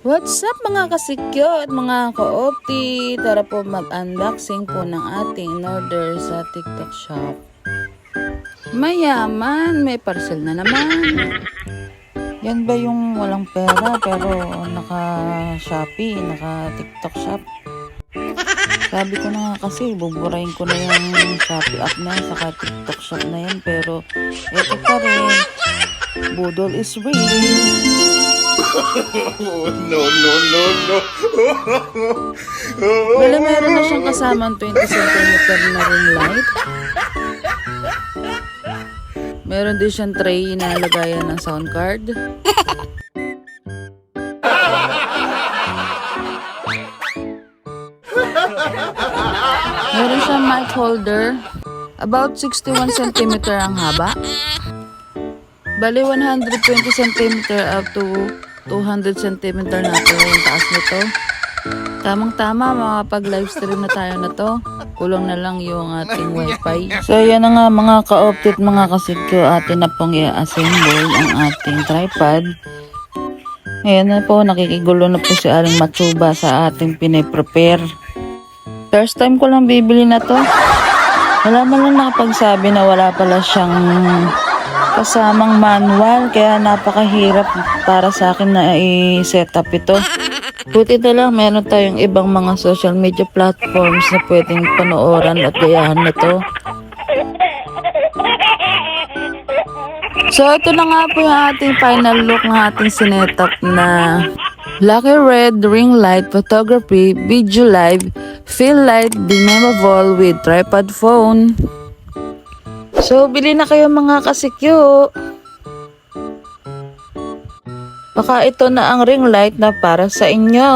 What's up mga kasikyo at mga ka-opti? Tara po mag-unboxing po ng ating in-order sa TikTok shop. Mayaman, may parcel na naman. Yan ba yung walang pera pero naka-Shopee, naka-TikTok shop? Sabi ko na nga kasi, buburahin ko na yung Shopee app na yan, saka TikTok shop na yan. Pero eto pa rin, budol is real. No, no, no, no. Wala, meron na siyang kasamang 20 cm na ring light. Meron din siyang tray na lagayan ng sound card. Meron siyang mic holder. About 61 cm ang haba. Bali 120 cm up to 200 cm na ito yung taas nito. Tamang-tama, makapag-live stream na tayo na to. Kulang na lang yung ating wifi. So yan na nga mga ka-optit, mga kasigyo, atin na pong i-assemble ang ating tripod. Ayan na po, nakikigulo na po si Aling Matsuba sa ating piniprepare. First time ko lang bibili na to. Wala man lang nakapagsabi na wala pala siyang kasamang manual, kaya napakahirap para sa akin na i-set up ito. Buti na lang meron tayong ibang mga social media platforms na pwedeng panooran at gayahan nito. So ito na nga po yung ating final look ng ating sinetup na Lucky Red Ring Light Photography Video Live Fill Light Dimmable with Tripod Phone. So, bili na kayo mga kasikyo. Baka ito na ang ring light na para sa inyo.